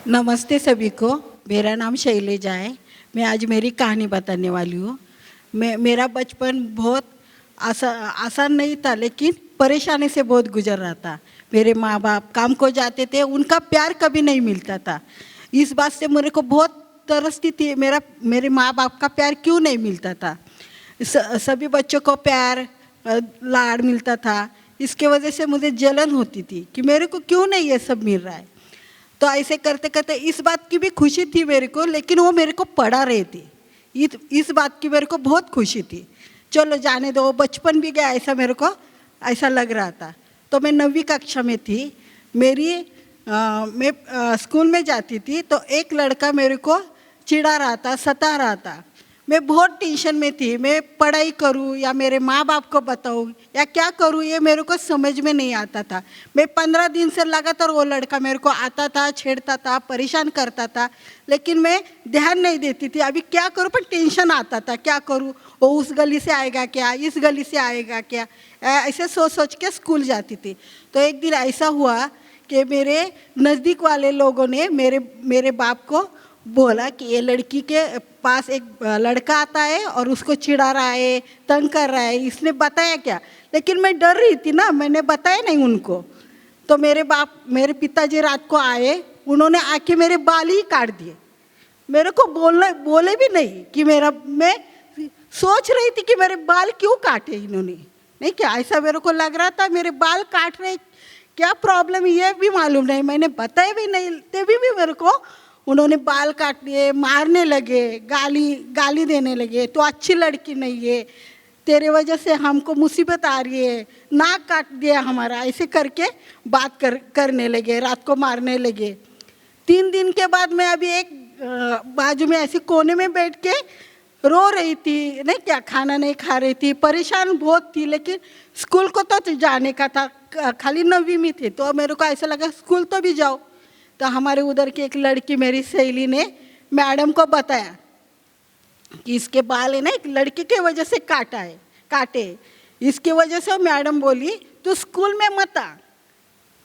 नमस्ते सभी को। मेरा नाम शैलेजा है। मैं आज मेरी कहानी बताने वाली हूँ। मेरा बचपन बहुत आसान नहीं था, लेकिन परेशानी से बहुत गुजर रहा था। मेरे माँ बाप काम को जाते थे, उनका प्यार कभी नहीं मिलता था। इस बात से मेरे को बहुत तरसती थी, मेरे माँ बाप का प्यार क्यों नहीं मिलता था। सभी बच्चों को प्यार लाड़ मिलता था। इसके वजह से मुझे जलन होती थी कि मेरे को क्यों नहीं ये सब मिल रहा है। तो ऐसे करते करते इस बात की भी खुशी थी मेरे को, लेकिन वो मेरे को पढ़ा रहे थे। इस बात की मेरे को बहुत खुशी थी। चलो जाने दो, बचपन भी गया, ऐसा मेरे को ऐसा लग रहा था। तो मैं 9वीं कक्षा में थी। मैं स्कूल में जाती थी, तो एक लड़का मेरे को चिढ़ा रहा था, सता रहा था। मैं बहुत टेंशन में थी। मैं पढ़ाई करूं या मेरे माँ बाप को बताऊं या क्या करूं, ये मेरे को समझ में नहीं आता था। मैं 15 दिन से लगातार वो लड़का मेरे को आता था, छेड़ता था, परेशान करता था, लेकिन मैं ध्यान नहीं देती थी। अभी क्या करूं, पर टेंशन आता था, क्या करूं, वो उस गली से आएगा क्या, इस गली से आएगा क्या, ऐसे सोच सोच के स्कूल जाती थी। तो एक दिन ऐसा हुआ कि मेरे नज़दीक वाले लोगों ने मेरे बाप को बोला कि ये लड़की के पास एक लड़का आता है और उसको चिढ़ा रहा है, तंग कर रहा है। इसने बताया क्या, लेकिन मैं डर रही थी ना, मैंने बताया नहीं उनको। तो मेरे पिताजी रात को आए, उन्होंने आके मेरे बाल ही काट दिए। मेरे को बोले भी नहीं कि मैं सोच रही थी कि मेरे बाल क्यों काटे इन्होंने। नहीं क्या, ऐसा मेरे को लग रहा था मेरे बाल काट रहे, क्या प्रॉब्लम ये भी मालूम नहीं, मैंने बताया भी नहीं। तभी भी मेरे को उन्होंने बाल काट लिए, मारने लगे, गाली देने लगे। तो अच्छी लड़की नहीं है, तेरे वजह से हमको मुसीबत आ रही है, नाक काट दिया हमारा, ऐसे करके करने लगे, रात को मारने लगे। 3 दिन के बाद मैं अभी एक बाजू में ऐसे कोने में बैठ के रो रही थी। नहीं क्या, खाना नहीं खा रही थी, परेशान बहुत थी। लेकिन स्कूल को तो जाने का था, खाली 9वीं में थे, तो मेरे को ऐसा लगा स्कूल तो भी जाओ। तो हमारे उधर की एक लड़की, मेरी सहेली ने मैडम को बताया कि इसके बाल है ना, एक लड़की के वजह से काटे। इसकी वजह से मैडम बोली तू स्कूल में मत आ,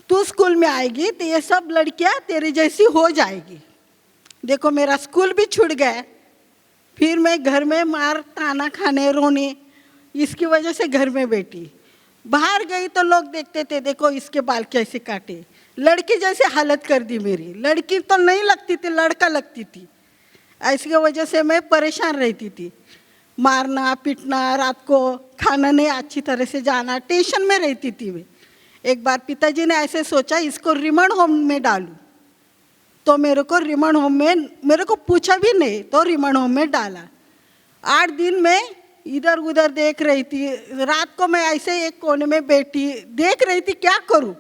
तू स्कूल में आएगी तो ये सब लड़कियां तेरी जैसी हो जाएगी। देखो मेरा स्कूल भी छूट गया। फिर मैं घर में मार ताना खाने, रोने, इसकी वजह से घर में बैठी। बाहर गई तो लोग देखते थे, देखो इसके बाल कैसे काटे, लड़की जैसे हालत कर दी मेरी। लड़की तो नहीं लगती थी, लड़का लगती थी। ऐसी वजह से मैं परेशान रहती थी, मारना पीटना, रात को खाना नहीं अच्छी तरह से जाना, टेंशन में रहती थी मैं। एक बार पिताजी ने ऐसे सोचा इसको रिमांड होम में डालूं। तो मेरे को रिमांड होम में, मेरे को पूछा भी नहीं, तो रिमांड होम में डाला। 8 दिन में इधर उधर देख रही थी। रात को मैं ऐसे एक कोने में बैठी देख रही थी, क्या करूं,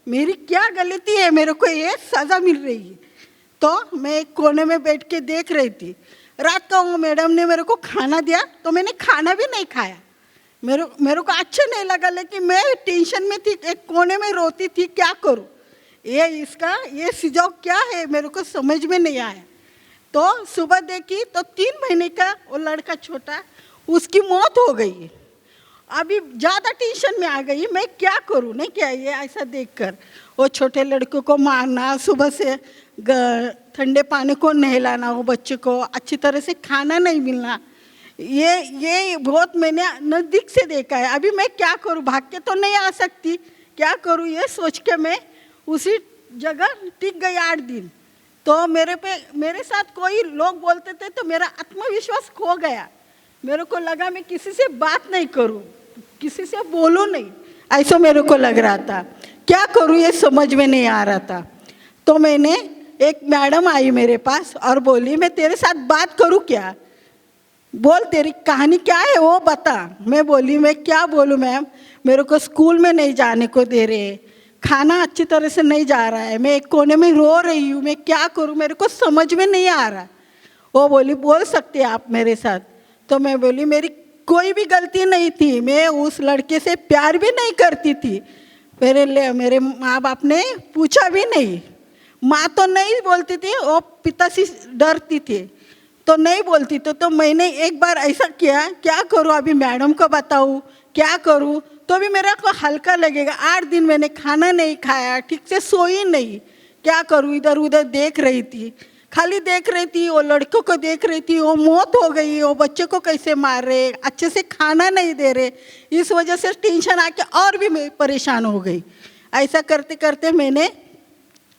मेरी क्या गलती है, मेरे को ये सज़ा मिल रही है। तो मैं एक कोने में बैठ के देख रही थी। रात को वो मैडम ने मेरे को खाना दिया, तो मैंने खाना भी नहीं खाया। मेरे को अच्छा नहीं लगा, लेकिन मैं टेंशन में थी, एक कोने में रोती थी, क्या करूं, ये सुझाव क्या है, मेरे को समझ में नहीं आया। तो सुबह देखी तो 3 महीने का वो लड़का छोटा, उसकी मौत हो गई है। अभी ज़्यादा टेंशन में आ गई, मैं क्या करूं। नहीं क्या, ये ऐसा देखकर वो छोटे लड़कों को मारना, सुबह से ठंडे पानी को नहलाना, वो बच्चे को अच्छी तरह से खाना नहीं मिलना, ये बहुत मैंने नज़दीक से देखा है। अभी मैं क्या करूं, भाग के तो नहीं आ सकती, क्या करूं, ये सोच के मैं उसी जगह टिक गई 8 दिन। तो मेरे साथ कोई लोग बोलते थे, तो मेरा आत्मविश्वास खो गया। मेरे को लगा मैं किसी से बात नहीं करूं, किसी से बोलूं नहीं, ऐसा मेरे को लग रहा था। क्या करूं ये समझ में नहीं आ रहा था। तो मैंने, एक मैडम आई मेरे पास और बोली मैं तेरे साथ बात करूं क्या, बोल तेरी कहानी क्या है वो बता। मैं बोली मैं क्या बोलूं मैम, मेरे को स्कूल में नहीं जाने को दे रहे, खाना अच्छी तरह से नहीं जा रहा है, मैं एक कोने में रो रही हूँ, मैं क्या करूँ, मेरे को समझ में नहीं आ रहा। वो बोली बोल सकते आप मेरे साथ। तो मैं बोली मेरी कोई भी गलती नहीं थी, मैं उस लड़के से प्यार भी नहीं करती थी, मेरे माँ बाप ने पूछा भी नहीं। माँ तो नहीं बोलती थी, वो पिता से डरती थी तो नहीं बोलती। तो मैंने एक बार ऐसा किया, क्या करूँ अभी मैडम को बताऊँ क्या करूँ, तो भी मेरा को हल्का लगेगा। 8 दिन मैंने खाना नहीं खाया, ठीक से सोई नहीं, क्या करूँ। इधर उधर देख रही थी, खाली देख रही थी, वो लड़कों को देख रही थी, वो मौत हो गई, वो बच्चे को कैसे मार रहे, अच्छे से खाना नहीं दे रहे। इस वजह से टेंशन आके और भी मैं परेशान हो गई। ऐसा करते करते मैंने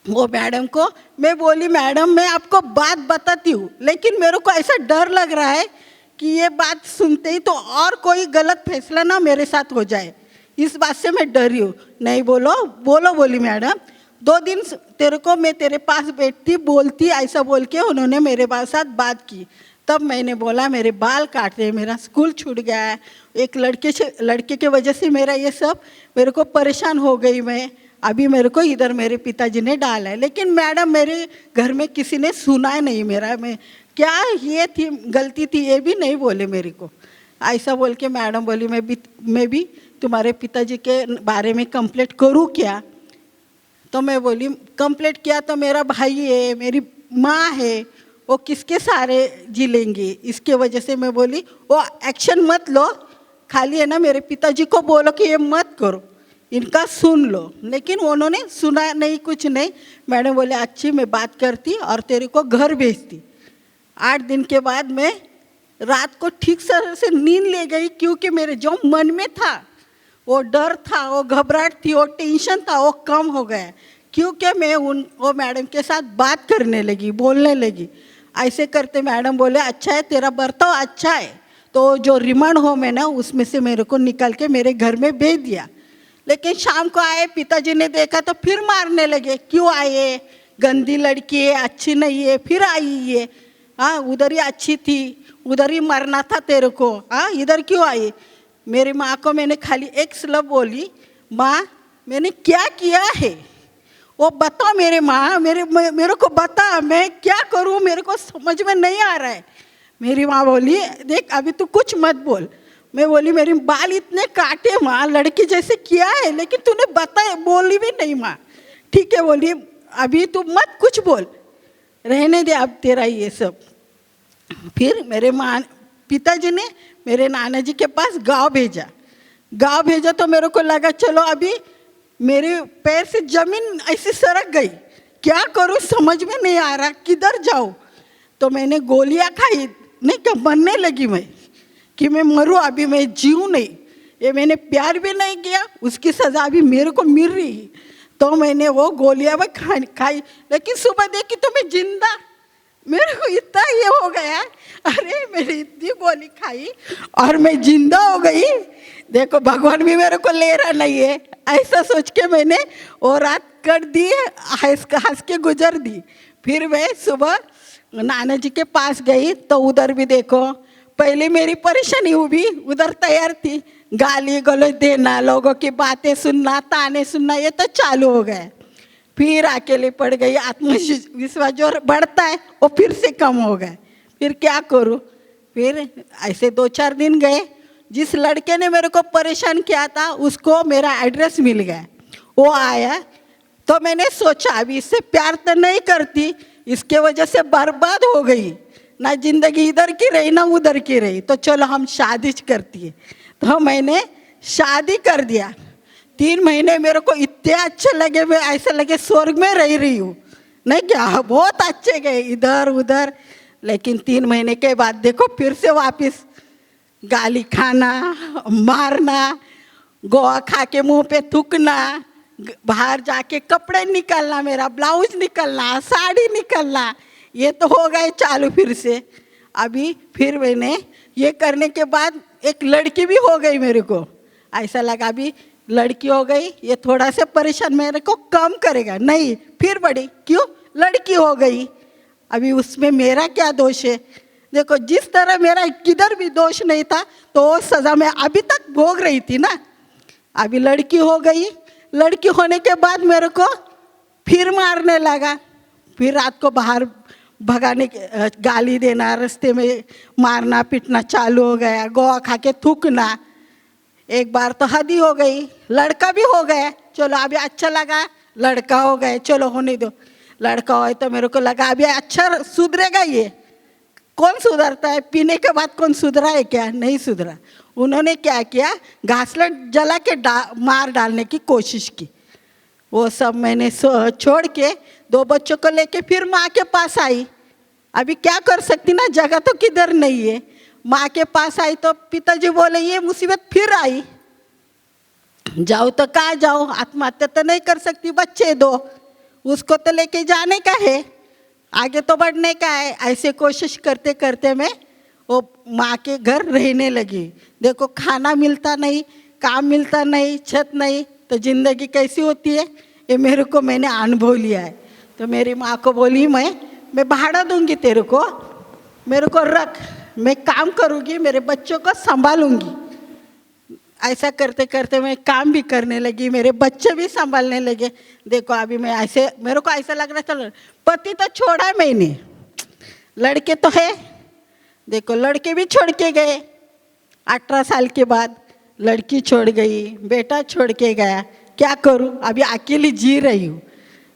वो मैडम को मैं बोली, मैडम मैं आपको बात बताती हूँ, लेकिन मेरे को ऐसा डर लग रहा है कि ये बात सुनते ही तो और कोई गलत फैसला ना मेरे साथ हो जाए, इस बात से मैं डरी हूँ। नहीं बोलो बोलो बोली मैडम, 2 दिन तेरे को मैं तेरे पास बैठती बोलती, ऐसा बोल के उन्होंने मेरे साथ बात की। तब मैंने बोला मेरे बाल काट रहे, मेरा स्कूल छूट गया है, एक लड़के के वजह से मेरा ये सब मेरे को परेशान हो गई मैं। अभी मेरे को इधर मेरे पिताजी ने डाला है, लेकिन मैडम मेरे घर में किसी ने सुना नहीं मेरा, मैं क्या ये थी गलती थी ये भी नहीं बोले मेरे को। ऐसा बोल के मैडम बोली मैं भी तुम्हारे पिताजी के बारे में कंप्लेंट करूँ क्या। तो मैं बोली कंप्लेंट किया तो मेरा भाई है, मेरी माँ है, वो किसके सहारे जी लेंगे। इसके वजह से मैं बोली वो एक्शन मत लो, खाली है ना मेरे पिताजी को बोलो कि ये मत करो, इनका सुन लो। लेकिन उन्होंने सुना नहीं, कुछ नहीं। मैडम बोले अच्छी मैं बात करती और तेरे को घर भेजती। 8 दिन के बाद मैं रात को ठीक से नींद ले गई, क्योंकि मेरे जो मन में था वो डर था, वो घबराहट थी, वो टेंशन था, वो कम हो गया, क्योंकि मैं वो मैडम के साथ बात करने लगी, बोलने लगी। ऐसे करते मैडम बोले अच्छा है तेरा बर्ताव अच्छा है, तो जो रिमांड होम है ना उसमें से मेरे को निकाल के मेरे घर में भेज दिया। लेकिन शाम को आए, पिताजी ने देखा तो फिर मारने लगे, क्यों आए, गंदी लड़की है, अच्छी नहीं है, फिर आई ये, हाँ उधर ही अच्छी थी, उधर ही मरना था तेरे को, हाँ इधर क्यों आई। मेरी माँ को मैंने खाली एक शब्द बोली, माँ मैंने क्या किया है वो बता मेरे माँ, मेरे को बता, मैं क्या करूँ, मेरे को समझ में नहीं आ रहा है। मेरी माँ बोली देख अभी तू कुछ मत बोल। मैं बोली मेरे बाल इतने काटे माँ, लड़की जैसे किया है, लेकिन तूने बताया बोली भी नहीं माँ। ठीक है बोली अभी तू मत कुछ बोल, रहने दे अब तेरा ये सब। फिर मेरे पिताजी ने मेरे नाना जी के पास गांव भेजा तो मेरे को लगा चलो अभी मेरे पैर से जमीन ऐसी सरक गई, क्या करूँ समझ में नहीं आ रहा, किधर जाऊँ। तो मैंने गोलियां खाई, नहीं क्या मरने लगी मैं कि मैं मरूँ अभी, मैं जीऊँ नहीं। ये मैंने प्यार भी नहीं किया, उसकी सज़ा अभी मेरे को मिल रही। तो मैंने वो गोलियां भी खाई, लेकिन सुबह देखी तो मैं जिंदा। मेरे को इतना ये हो गया, अरे मैंने इतनी गोली खाई और मैं जिंदा हो गई, देखो भगवान भी मेरे को ले रहा नहीं है। ऐसा सोच के मैंने वो रात कर दी, हंस के गुजर दी। फिर मैं सुबह नाना जी के पास गई तो उधर भी देखो पहले मेरी परेशानी हुई, उधर तैयार थी, गाली गलौज देना, लोगों की बातें सुनना, ताने सुनना, ये तो चालू हो गया। फिर अकेले पड़ गई, आत्मविश्वास जो बढ़ता है वो फिर से कम हो गया। फिर क्या करूँ, फिर ऐसे 2-4 दिन गए, जिस लड़के ने मेरे को परेशान किया था उसको मेरा एड्रेस मिल गया, वो आया। तो मैंने सोचा अभी इससे प्यार तो नहीं करती, इसके वजह से बर्बाद हो गई ना, जिंदगी इधर की रही ना उधर की रही, तो चलो हम शादी करती है। तो मैंने शादी कर दिया। 3 महीने मेरे को इतने अच्छे लगे, मैं ऐसा लगे स्वर्ग में रह रही हूँ, नहीं क्या बहुत अच्छे गए इधर उधर। लेकिन 3 महीने के बाद देखो फिर से वापस गाली खाना, मारना, गोवा खा के मुंह पे थूकना, बाहर जाके कपड़े निकलना, मेरा ब्लाउज निकलना, साड़ी निकलना, ये तो हो गए चालू फिर से। अभी फिर मैंने ये करने के बाद एक लड़की भी हो गई, मेरे को ऐसा लगा अभी लड़की हो गई ये थोड़ा सा परेशान मेरे को कम करेगा, नहीं फिर बढ़ी, क्यों लड़की हो गई, अभी उसमें मेरा क्या दोष है। देखो जिस तरह मेरा किधर भी दोष नहीं था तो वो सज़ा मैं अभी तक भोग रही थी ना। अभी लड़की हो गई, लड़की होने के बाद मेरे को फिर मारने लगा, फिर रात को बाहर भगाने गाली देना, रास्ते में मारना पीटना चालू हो गया, गोवा खा के थूकना, एक बार तो हद ही हो गई, लड़का भी हो गया, चलो अभी अच्छा लगा, लड़का हो गए, चलो होने दो। लड़का हो तो मेरे को लगा अभी अच्छा सुधरेगा ये। कौन सुधरता है? पीने के बाद कौन सुधरा है क्या? नहीं सुधरा। उन्होंने क्या किया, घासलेट जला के मार डालने की कोशिश की। वो सब मैंने छोड़ के 2 बच्चों को लेके फिर माँ के पास आई। अभी क्या कर सकती ना, जगह तो किधर नहीं है। माँ के पास आई तो पिताजी बोले ये मुसीबत फिर आई, जाओ तो कहाँ जाओ, आत्महत्या तो नहीं कर सकती, बच्चे 2, उसको तो लेके जाने का है, आगे तो बढ़ने का है। ऐसे कोशिश करते करते मैं वो माँ के घर रहने लगी। देखो खाना मिलता नहीं, काम मिलता नहीं, छत नहीं, तो ज़िंदगी कैसी होती है ये मेरे को मैंने अनुभव लिया है। तो मेरी माँ को बोली मैं भाड़ा दूंगी तेरे को, मेरे को रख, मैं काम करूँगी, मेरे बच्चों को संभालूंगी। ऐसा करते करते मैं काम भी करने लगी, मेरे बच्चे भी संभालने लगे। देखो अभी मैं ऐसे, मेरे को ऐसा लग रहा था पति तो छोड़ा मैंने, लड़के तो है, देखो लड़के भी छोड़ के गए। 18 साल के बाद लड़की छोड़ गई, बेटा छोड़ के गया, क्या करूं? अभी अकेली जी रही हूँ।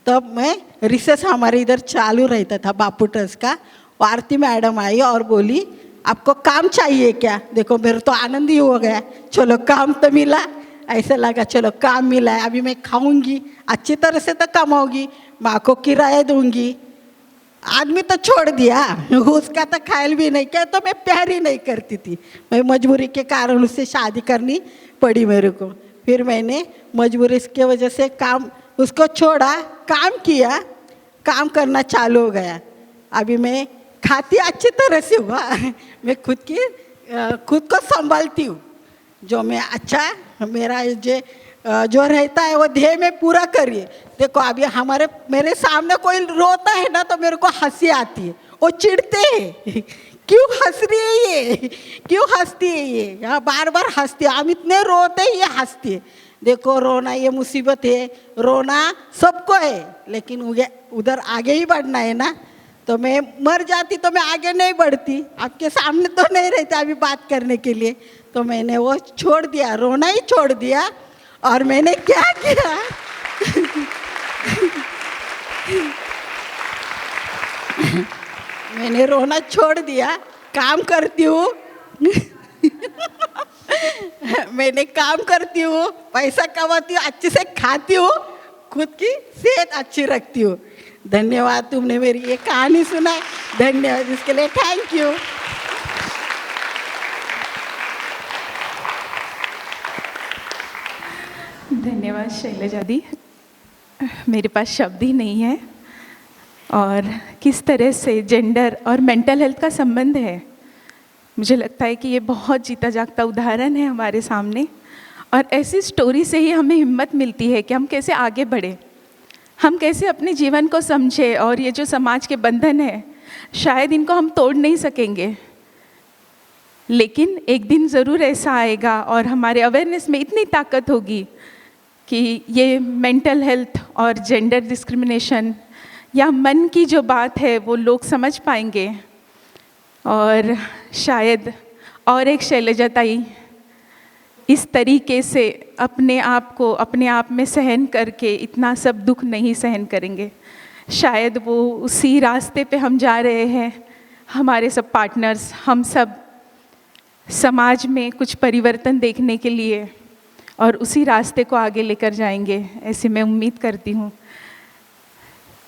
तब मैं रिसेस हमारे इधर चालू रहता था बापू ट्रस्ट का, आरती मैडम आई और बोली आपको काम चाहिए क्या? देखो मेरे तो आनंद ही हो गया, चलो काम तो मिला। ऐसा लगा चलो काम मिला है, अभी मैं खाऊंगी, अच्छी तरह से तो कमाऊंगी, माँ को किराया दूंगी। आदमी तो छोड़ दिया, उसका तो ख्याल भी नहीं किया, तो मैं प्यार ही नहीं करती थी। मैं मजबूरी के कारण उससे शादी करनी पड़ी मेरे को। फिर मैंने मजबूरी की वजह से काम उसको छोड़ा, काम किया, काम करना चालू हो गया। अभी मैं खाती अच्छी तरह से हुआ, मैं खुद को संभालती हूँ। जो मैं अच्छा मेरा जो रहता है वो ध्येय में पूरा करिए। देखो अभी मेरे सामने कोई रोता है ना तो मेरे को हंसी आती है, वो चिढ़ते हैं क्यों हंस रही है ये, क्यों हंसती है ये, यहाँ बार बार हंसती है, हम इतने रोते हैं ये हंसती है। देखो रोना ये मुसीबत है, रोना सबको है, लेकिन उधर आगे ही बढ़ना है ना। तो मैं मर जाती तो मैं आगे नहीं बढ़ती, आपके सामने तो नहीं रहती अभी बात करने के लिए। तो मैंने वो छोड़ दिया, रोना ही छोड़ दिया। और मैंने क्या किया मैंने रोना छोड़ दिया, काम करती हूँ मैंने काम करती हूँ, पैसा कमाती हूँ, अच्छे से खाती हूँ, खुद की सेहत अच्छी रखती हूँ। धन्यवाद, तुमने मेरी ये कहानी सुना, धन्यवाद इसके लिए, थैंक यू। धन्यवाद शैलजा दी, मेरे पास शब्द ही नहीं है। और किस तरह से जेंडर और मेंटल हेल्थ का संबंध है, मुझे लगता है कि ये बहुत जीता जागता उदाहरण है हमारे सामने। और ऐसी स्टोरी से ही हमें हिम्मत मिलती है कि हम कैसे आगे बढ़े, हम कैसे अपने जीवन को समझे। और ये जो समाज के बंधन है, शायद इनको हम तोड़ नहीं सकेंगे, लेकिन एक दिन ज़रूर ऐसा आएगा और हमारे अवेयरनेस में इतनी ताकत होगी कि ये मेंटल हेल्थ और जेंडर डिस्क्रिमिनेशन या मन की जो बात है वो लोग समझ पाएंगे। और शायद और एक शैलजा ताई इस तरीके से अपने आप में सहन करके इतना सब दुख नहीं सहन करेंगे। शायद वो उसी रास्ते पे हम जा रहे हैं, हमारे सब पार्टनर्स, हम सब समाज में कुछ परिवर्तन देखने के लिए, और उसी रास्ते को आगे लेकर जाएंगे, ऐसी मैं उम्मीद करती हूँ।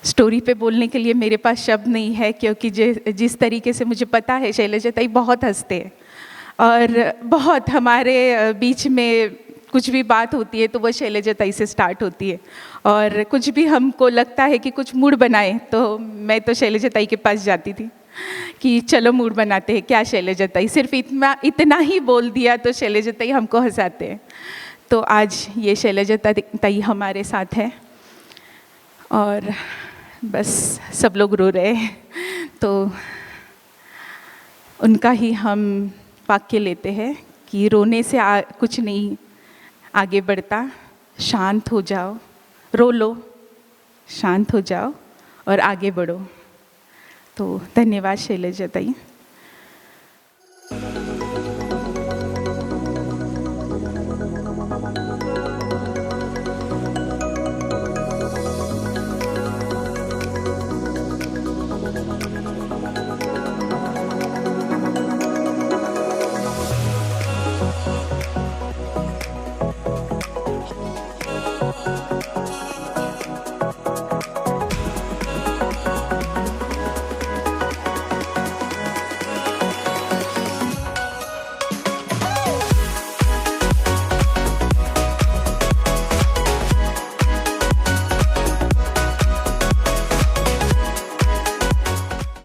स्टोरी पे बोलने के लिए मेरे पास शब्द नहीं है, क्योंकि जिस तरीके से मुझे पता है शैलजा ताई बहुत हंसते हैं और बहुत हमारे बीच में कुछ भी बात होती है तो वो शैलजा ताई से स्टार्ट होती है। और कुछ भी हमको लगता है कि कुछ मूड बनाए तो मैं तो शैलजा ताई के पास जाती थी कि चलो मूड बनाते हैं क्या शैलजा ताई, सिर्फ इतना ही बोल दिया तो शैलजा ताई हमको हंसाते हैं। तो आज ये शैलजा ताई हमारे साथ है और बस सब लोग रो रहे हैं, तो उनका ही हम वाक्य लेते हैं कि रोने से कुछ नहीं आगे बढ़ता, शांत हो जाओ, रो लो, शांत हो जाओ और आगे बढ़ो। तो धन्यवाद शैलजा ताई।